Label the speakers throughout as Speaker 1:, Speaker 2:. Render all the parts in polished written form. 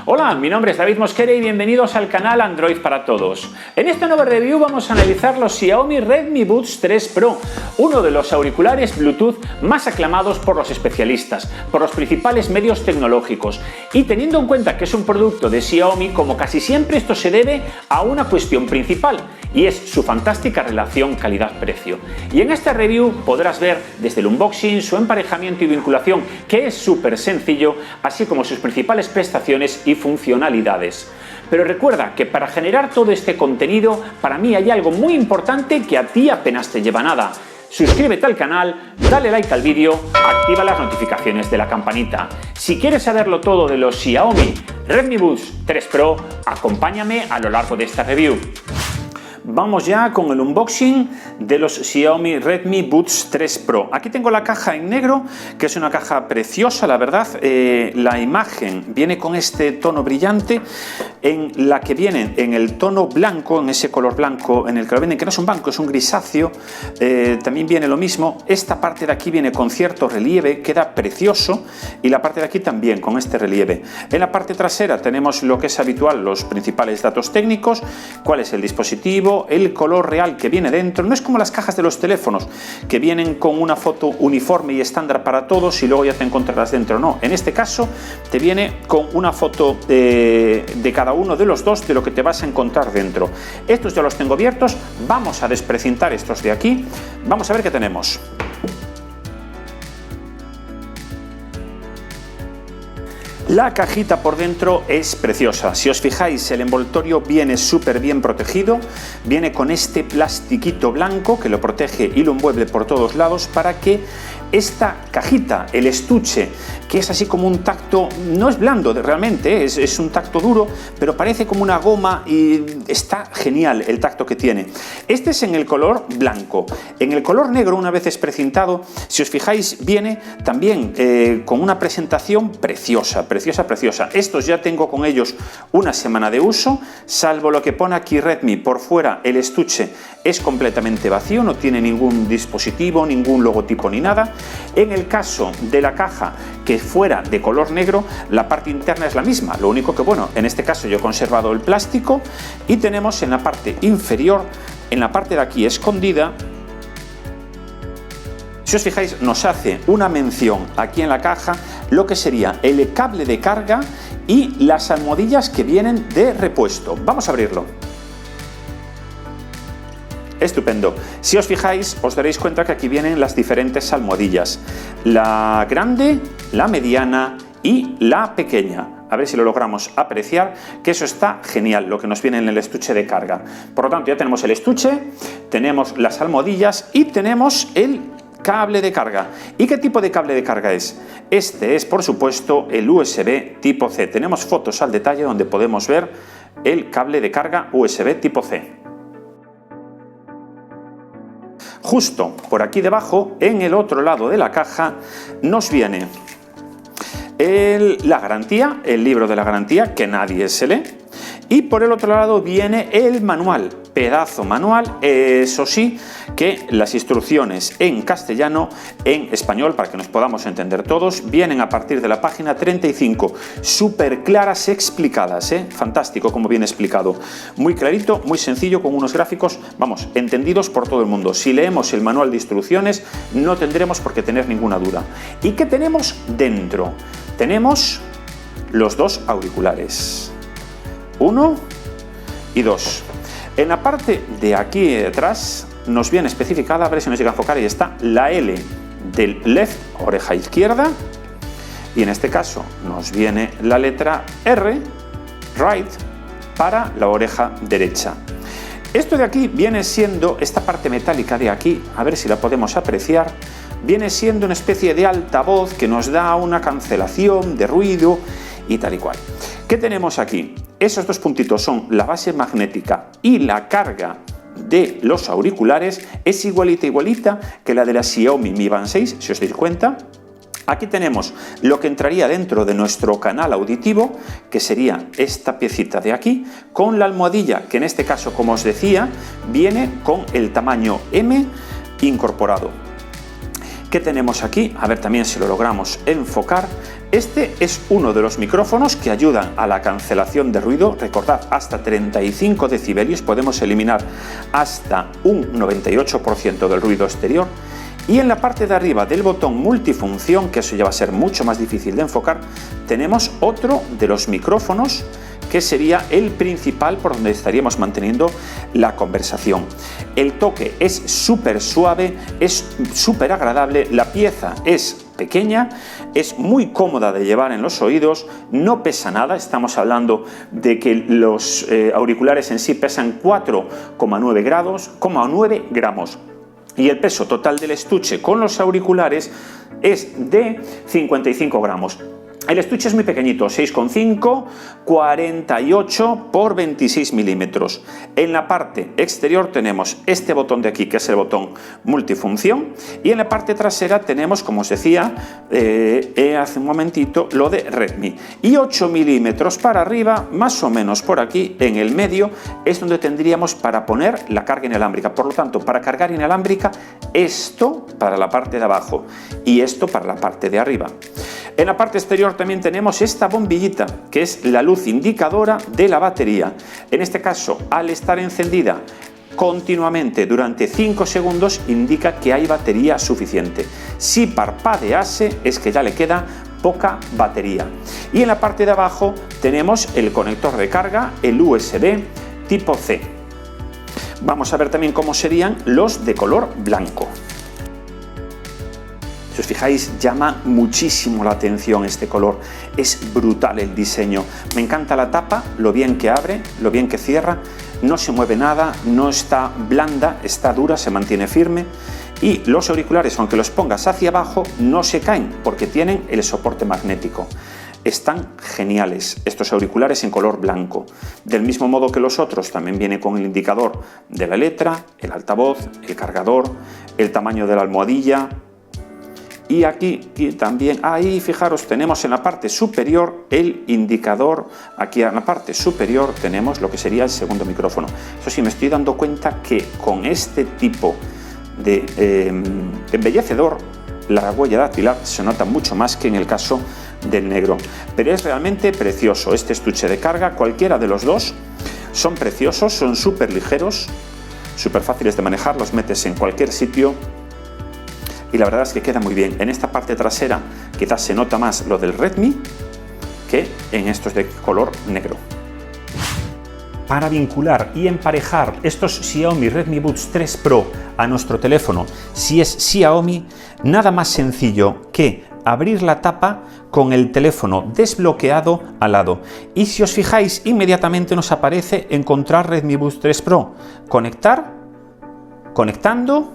Speaker 1: Hola, mi nombre es David Mosquera y bienvenidos al canal Android para Todos. En esta nueva review vamos a analizar los Xiaomi Redmi Buds 3 Pro, uno de los auriculares Bluetooth más aclamados por los especialistas, por los principales medios tecnológicos. Y teniendo en cuenta que es un producto de Xiaomi, como casi siempre esto se debe a una cuestión principal, y es su fantástica relación calidad-precio. Y en esta review podrás ver desde el unboxing, su emparejamiento y vinculación, que es súper sencillo, así como sus principales prestaciones y funcionalidades. Pero recuerda que para generar todo este contenido, para mí hay algo muy importante que a ti apenas te lleva nada. Suscríbete al canal, dale like al vídeo, activa las notificaciones de la campanita. Si quieres saberlo todo de los Xiaomi Redmi Buds 3 Pro, acompáñame a lo largo de esta review. Vamos ya con el unboxing de los Xiaomi Redmi Buds 3 Pro. Aquí tengo la caja en negro, que es una caja preciosa, la verdad. La imagen viene con este tono brillante, en la que viene en el tono blanco, en ese color blanco en el que lo venden, que no es un blanco, es un grisáceo. También viene lo mismo. Esta parte de aquí viene con cierto relieve, queda precioso, y la parte de aquí también con este relieve. En la parte trasera tenemos lo que es habitual, los principales datos técnicos, cuál es el dispositivo, el color real que viene dentro. No es como las cajas de los teléfonos, que vienen con una foto uniforme y estándar para todos y luego ya te encontrarás dentro. No, en este caso te viene con una foto de cada uno de los dos, de lo que te vas a encontrar dentro. Estos ya los tengo abiertos. Vamos a desprecintar estos de aquí. Vamos a ver qué tenemos. La cajita por dentro es preciosa. Si os fijáis, el envoltorio viene súper bien protegido, viene con este plastiquito blanco que lo protege y lo envuelve por todos lados para que esta cajita, el estuche, que es así como un tacto, no es blando realmente, es un tacto duro, pero parece como una goma y está genial el tacto que tiene. Este es en el color blanco. En el color negro, una vez es precintado, si os fijáis, viene también con una presentación preciosa. Estos ya tengo con ellos una semana de uso, salvo lo que pone aquí Redmi por fuera. El estuche es completamente vacío, no tiene ningún dispositivo, ningún logotipo ni nada. En el caso de la caja que fuera de color negro, la parte interna es la misma, lo único que, bueno, en este caso yo he conservado el plástico y tenemos en la parte inferior, en la parte de aquí escondida, si os fijáis, nos hace una mención aquí en la caja lo que sería el cable de carga y las almohadillas que vienen de repuesto. Vamos a abrirlo. Estupendo. Si os fijáis, os daréis cuenta que aquí vienen las diferentes almohadillas. La grande, la mediana y la pequeña. A ver si lo logramos apreciar, que eso está genial, lo que nos viene en el estuche de carga. Por lo tanto, ya tenemos el estuche, tenemos las almohadillas y tenemos el cable de carga. ¿Y qué tipo de cable de carga es? Este es, por supuesto, el USB tipo C. Tenemos fotos al detalle donde podemos ver el cable de carga USB tipo C. Justo por aquí debajo, en el otro lado de la caja, nos viene la garantía, el libro de la garantía, que nadie se lee. Y por el otro lado viene el manual, pedazo manual, eso sí, que las instrucciones en castellano, en español, para que nos podamos entender todos, vienen a partir de la página 35, súper claras, explicadas, fantástico como viene explicado, muy clarito, muy sencillo, con unos gráficos, vamos, entendidos por todo el mundo. Si leemos el manual de instrucciones, no tendremos por qué tener ninguna duda. ¿Y qué tenemos dentro? Tenemos los dos auriculares. 1 y 2. En la parte de aquí detrás nos viene especificada, a ver si nos llega a enfocar, ahí está, la L del left, oreja izquierda, y en este caso nos viene la letra R, right, para la oreja derecha. Esto de aquí viene siendo, esta parte metálica de aquí, a ver si la podemos apreciar, viene siendo una especie de altavoz que nos da una cancelación de ruido y tal y cual. ¿Qué tenemos aquí? Esos dos puntitos son la base magnética y la carga de los auriculares. Es igualita que la de la Xiaomi Mi Band 6, si os dais cuenta. Aquí tenemos lo que entraría dentro de nuestro canal auditivo, que sería esta piecita de aquí, con la almohadilla, que en este caso, como os decía, viene con el tamaño M incorporado. ¿Qué tenemos aquí? A ver también si lo logramos enfocar. Este es uno de los micrófonos que ayudan a la cancelación de ruido. Recordad, hasta 35 decibelios, podemos eliminar hasta un 98% del ruido exterior. Y en la parte de arriba del botón multifunción, que eso ya va a ser mucho más difícil de enfocar, tenemos otro de los micrófonos que sería el principal por donde estaríamos manteniendo la conversación. El toque es súper suave, es súper agradable, la pieza es pequeña, es muy cómoda de llevar en los oídos, no pesa nada, estamos hablando de que los auriculares en sí pesan 4,9 gramos. Y el peso total del estuche con los auriculares es de 55 gramos. El estuche es muy pequeñito, 6,5, 48 por 26 milímetros. En la parte exterior tenemos este botón de aquí, que es el botón multifunción, y en la parte trasera tenemos, como os decía hace un momentito, lo de Redmi. Y 8 milímetros para arriba, más o menos por aquí, en el medio, es donde tendríamos para poner la carga inalámbrica. Por lo tanto, para cargar inalámbrica, esto para la parte de abajo y esto para la parte de arriba. En la parte exterior también tenemos esta bombillita, que es la luz indicadora de la batería. En este caso, al estar encendida continuamente durante 5 segundos, indica que hay batería suficiente. Si parpadease, es que ya le queda poca batería. Y en la parte de abajo tenemos el conector de carga, el USB tipo C. Vamos a ver también cómo serían los de color blanco. Si os fijáis, llama muchísimo la atención este color, es brutal el diseño. Me encanta la tapa, lo bien que abre, lo bien que cierra, no se mueve nada, no está blanda, está dura, se mantiene firme. Y los auriculares, aunque los pongas hacia abajo, no se caen porque tienen el soporte magnético. Están geniales estos auriculares en color blanco. Del mismo modo que los otros, también viene con el indicador de la letra, el altavoz, el cargador, el tamaño de la almohadilla. Y aquí también, ahí fijaros, tenemos en la parte superior el indicador, aquí en la parte superior tenemos lo que sería el segundo micrófono. Eso sí, me estoy dando cuenta que con este tipo de embellecedor, la huella dactilar se nota mucho más que en el caso del negro. Pero es realmente precioso este estuche de carga, cualquiera de los dos son preciosos, son súper ligeros, súper fáciles de manejar, los metes en cualquier sitio. Y la verdad es que queda muy bien. En esta parte trasera quizás se nota más lo del Redmi que en estos de color negro. Para vincular y emparejar estos Xiaomi Redmi Buds 3 Pro a nuestro teléfono, si es Xiaomi, nada más sencillo que abrir la tapa con el teléfono desbloqueado al lado. Y si os fijáis, inmediatamente nos aparece encontrar Redmi Buds 3 Pro. Conectar, conectando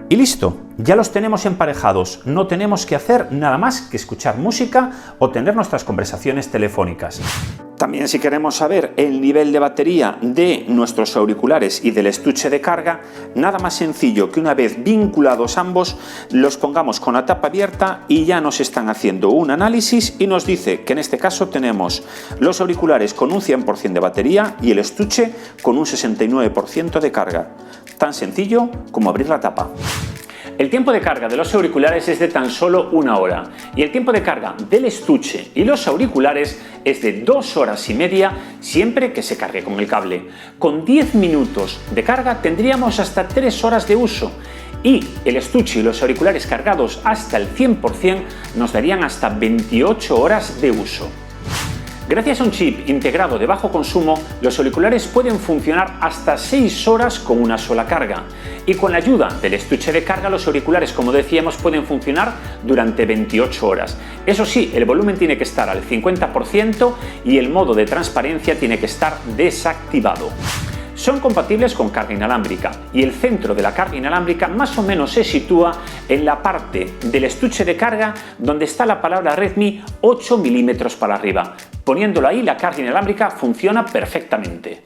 Speaker 1: y listo. Ya los tenemos emparejados, no tenemos que hacer nada más que escuchar música o tener nuestras conversaciones telefónicas. También, si queremos saber el nivel de batería de nuestros auriculares y del estuche de carga, nada más sencillo que una vez vinculados ambos, los pongamos con la tapa abierta y ya nos están haciendo un análisis y nos dice que en este caso tenemos los auriculares con un 100% de batería y el estuche con un 69% de carga. Tan sencillo como abrir la tapa. El tiempo de carga de los auriculares es de tan solo 1 hora y el tiempo de carga del estuche y los auriculares es de 2 horas y media siempre que se cargue con el cable. Con 10 minutos de carga tendríamos hasta 3 horas de uso y el estuche y los auriculares cargados hasta el 100% nos darían hasta 28 horas de uso. Gracias a un chip integrado de bajo consumo, los auriculares pueden funcionar hasta 6 horas con una sola carga. Y con la ayuda del estuche de carga, los auriculares, como decíamos, pueden funcionar durante 28 horas. Eso sí, el volumen tiene que estar al 50% y el modo de transparencia tiene que estar desactivado. Son compatibles con carga inalámbrica y el centro de la carga inalámbrica más o menos se sitúa en la parte del estuche de carga donde está la palabra Redmi 8 milímetros para arriba. Poniéndolo ahí, la carga inalámbrica funciona perfectamente.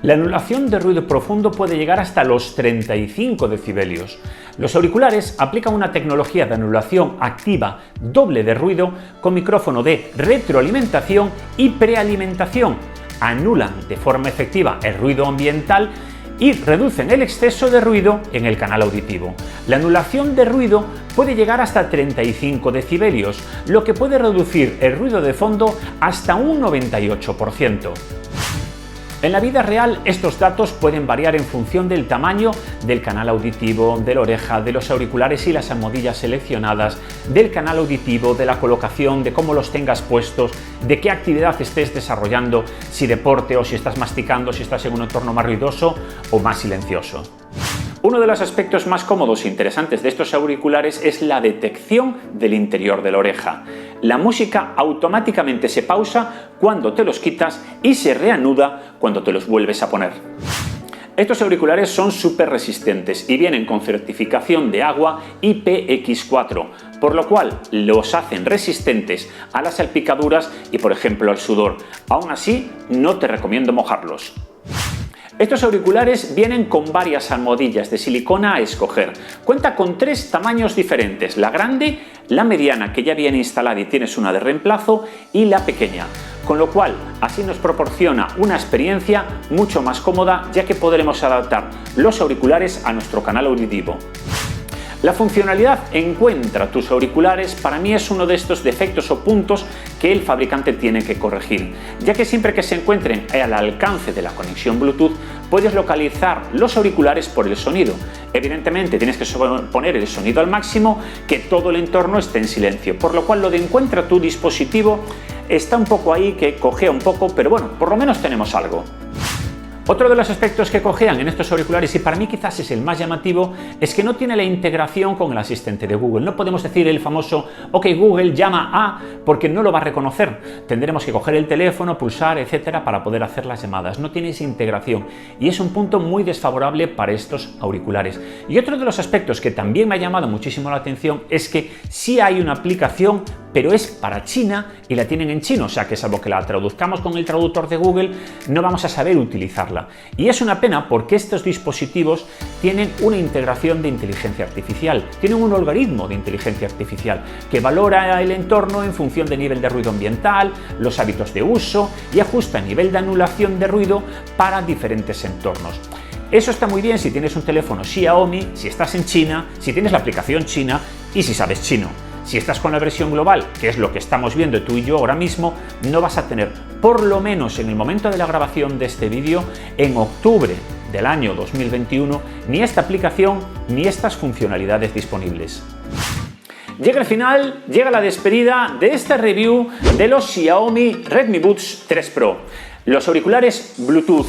Speaker 1: La anulación de ruido profundo puede llegar hasta los 35 decibelios. Los auriculares aplican una tecnología de anulación activa doble de ruido con micrófono de retroalimentación y prealimentación. Anulan de forma efectiva el ruido ambiental y reducen el exceso de ruido en el canal auditivo. La anulación de ruido puede llegar hasta 35 decibelios, lo que puede reducir el ruido de fondo hasta un 98%. En la vida real, estos datos pueden variar en función del tamaño del canal auditivo, de la oreja, de los auriculares y las almohadillas seleccionadas, del canal auditivo, de la colocación, de cómo los tengas puestos, de qué actividad estés desarrollando, si deporte o si estás masticando, si estás en un entorno más ruidoso o más silencioso. Uno de los aspectos más cómodos e interesantes de estos auriculares es la detección del interior de la oreja. La música automáticamente se pausa cuando te los quitas y se reanuda cuando te los vuelves a poner. Estos auriculares son súper resistentes y vienen con certificación de agua IPX4, por lo cual los hacen resistentes a las salpicaduras y, por ejemplo, al sudor. Aún así, no te recomiendo mojarlos. Estos auriculares vienen con varias almohadillas de silicona a escoger. Cuenta con 3 tamaños diferentes: la grande, la mediana, que ya viene instalada y tienes una de reemplazo, y la pequeña. Con lo cual, así nos proporciona una experiencia mucho más cómoda, ya que podremos adaptar los auriculares a nuestro canal auditivo. La funcionalidad encuentra tus auriculares para mí es uno de estos defectos o puntos que el fabricante tiene que corregir, ya que siempre que se encuentren al alcance de la conexión Bluetooth puedes localizar los auriculares por el sonido. Evidentemente tienes que poner el sonido al máximo, que todo el entorno esté en silencio, por lo cual lo de encuentra tu dispositivo está un poco ahí, que cojea un poco, pero bueno, por lo menos tenemos algo. Otro de los aspectos que cojean en estos auriculares, y para mí quizás es el más llamativo, es que no tiene la integración con el asistente de Google. No podemos decir el famoso OK Google llama a, porque no lo va a reconocer. Tendremos que coger el teléfono, pulsar, etcétera, para poder hacer las llamadas. No tiene esa integración y es un punto muy desfavorable para estos auriculares. Y otro de los aspectos que también me ha llamado muchísimo la atención es que sí hay una aplicación, pero es para China y la tienen en chino, o sea que salvo que la traduzcamos con el traductor de Google, no vamos a saber utilizarla. Y es una pena porque estos dispositivos tienen una integración de inteligencia artificial, tienen un algoritmo de inteligencia artificial que valora el entorno en función del nivel de ruido ambiental, los hábitos de uso y ajusta el nivel de anulación de ruido para diferentes entornos. Eso está muy bien si tienes un teléfono Xiaomi, si estás en China, si tienes la aplicación china y si sabes chino. Si estás con la versión global, que es lo que estamos viendo tú y yo ahora mismo, no vas a tener, por lo menos en el momento de la grabación de este vídeo, en octubre del año 2021, ni esta aplicación ni estas funcionalidades disponibles. Llega el final, llega la despedida de esta review de los Xiaomi Redmi Buds 3 Pro, los auriculares Bluetooth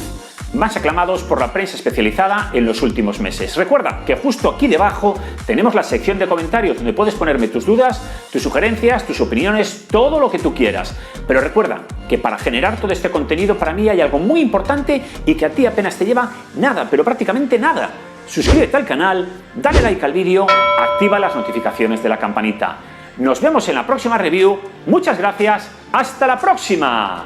Speaker 1: más aclamados por la prensa especializada en los últimos meses. Recuerda que justo aquí debajo tenemos la sección de comentarios donde puedes ponerme tus dudas, tus sugerencias, tus opiniones, todo lo que tú quieras. Pero recuerda que para generar todo este contenido para mí hay algo muy importante y que a ti apenas te lleva nada, pero prácticamente nada. Suscríbete al canal, dale like al vídeo, activa las notificaciones de la campanita. Nos vemos en la próxima review. Muchas gracias. ¡Hasta la próxima!